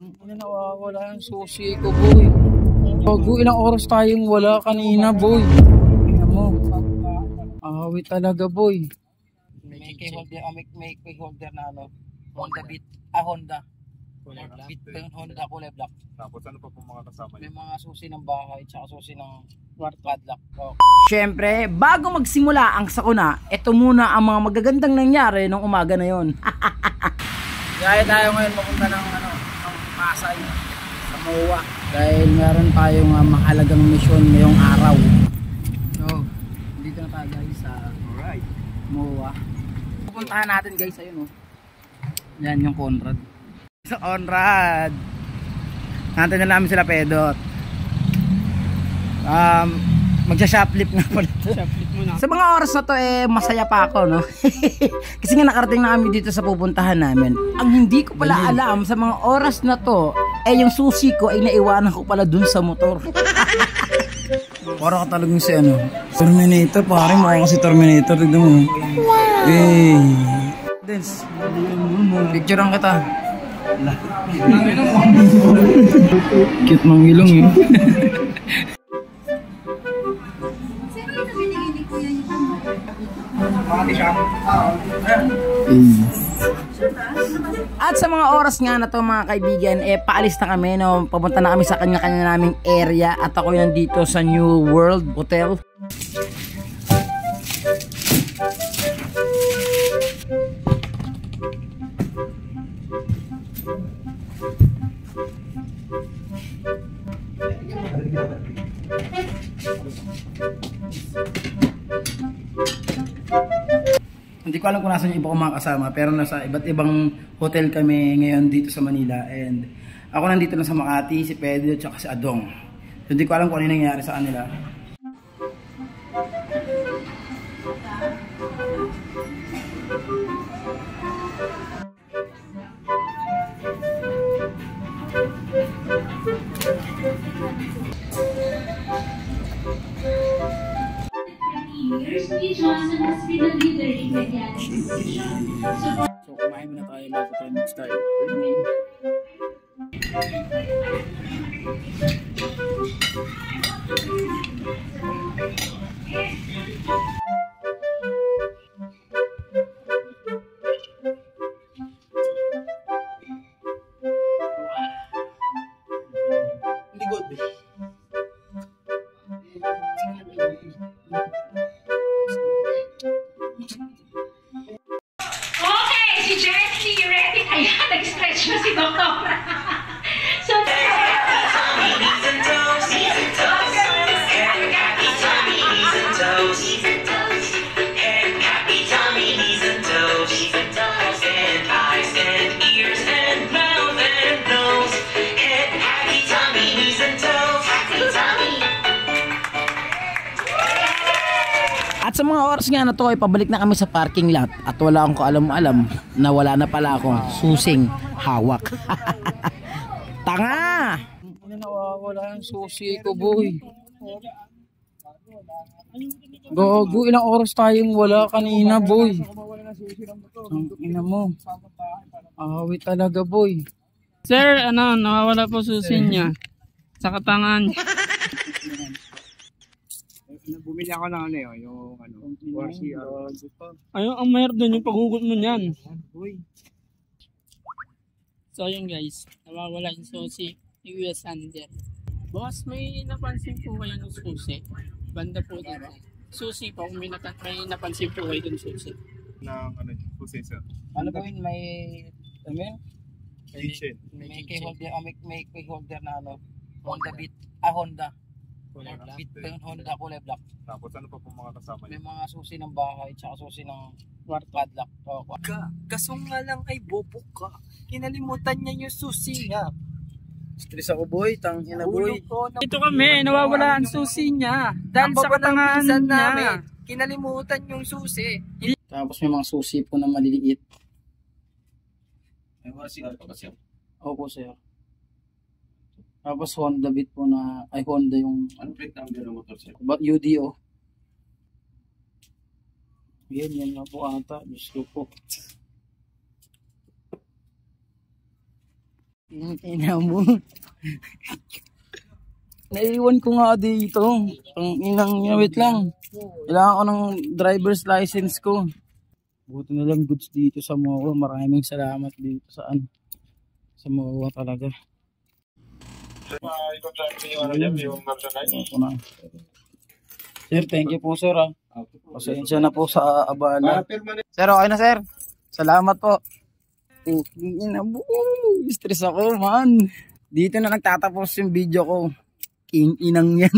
Ano, nawawala yung susi ko, boy. Bago ilang oras tayong wala kanina, boy. Tingnan mo. Awi talaga, boy. May key holder, may key holder na ano, Honda Beat, Honda. Beat yung Honda kulay black. Tapos ano pa po mga kasama niyo? May mga susi ng bahay, tsaka susi ng padlock. Oh. Siyempre, bago magsimula ang sakuna, ito muna ang mga magagandang nangyari nung umaga na yon. Kaya tayo ngayon mapunta ng ng Pasay, sa MOA. Dahil meron tayong mahalagang misyon ngayong araw. So, dito na tayo guys sa MOA. Pupuntahan natin guys, ayun oh. Yan yung Conrad. Sa Conrad. Nantay na namin sila Pedot. Magsha-shoplift nga pala. Shoplift muna. Sa mga oras na to masaya pa ako, no? Kasi nga nakarating na kami dito sa pupuntahan namin. Ang hindi ko pala alam sa mga oras na to, yung susi ko ay naiwanan ko pala dun sa motor. Para ka talagang si ano, Terminator, pare mo kasi Terminator, tignan mo. Wow. Dance. Picturean kita. Cute ng ilong eh. At sa mga oras nga na to mga kaibigan, paalis na kami, no? Papunta na kami sa kanya-kanya naming area. At ako nandito sa New World Hotel. Hindi ko alam kung nasa yung iba kong mga kasama, pero nasa iba't ibang hotel kami ngayon dito sa Manila. And ako nandito na sa Makati, si Pedro at si Adong. So, hindi ko alam kung ano yung nangyayari sa kanila. So kumain muna tayo bago tayo mag-start. Hindi good. Si Doktor. So, At sa mga oras nga na to ay pabalik na kami sa parking lot. At wala akong kaalam-alam na wala na pala akong susing hawak. Tanga! Ano, nawawala yung susi ko, boy. Gago, ilang oras tayong wala kanina, boy. Ang ina mo. Awi talaga, boy. Sir, ano, nawawala po susi niya sa katangan. Bumili ako ng ano yung ano, 4CR. Ayun, ang mayroon doon yung paghugot mo niyan. So yun guys, nawawala yung susi yung US Under. Boss, may napansin po kayo ng susi? Banda po dito. Susi po, kung may napansin po kayo ng susi. Ng ano, susi sir. Ano ba yun, may key holder, may key holder na ano, Honda Beat, Honda. Beat yung Honda kulay black. Tapos ano pa po mga kasama May niyo? mga susi ng bahay, tsaka susi ng padlock. Oh, Kaso nga lang ay bobo ka. Kinalimutan niya yung susi niya. stress ako, boy. Tangina, boy. Dito kami, nawawala ang susi niya. Dahil sa katangahan niya. Kinalimutan yung susi. Tapos may mga susi po na maliliit. May 4CR pa ba siya? Opo, sir. Tapos Honda Beat po na, ay Honda yung Ano plate number ng motor sir? UDO. Yan nga po ata. Diyos ko po. Ina mo. Naiwan ko nga dito. Ang inang niya, wait lang. Kailangan ko ng driver's license ko. Buti na lang goods dito sa MOA. Maraming salamat dito sa MOA talaga. Sir, thank you po sir. Pasensya na po sa abala. Sir, okay na sir. Salamat po. Stress ako man. Dito na nagtatapos yung video ko. King inang yan.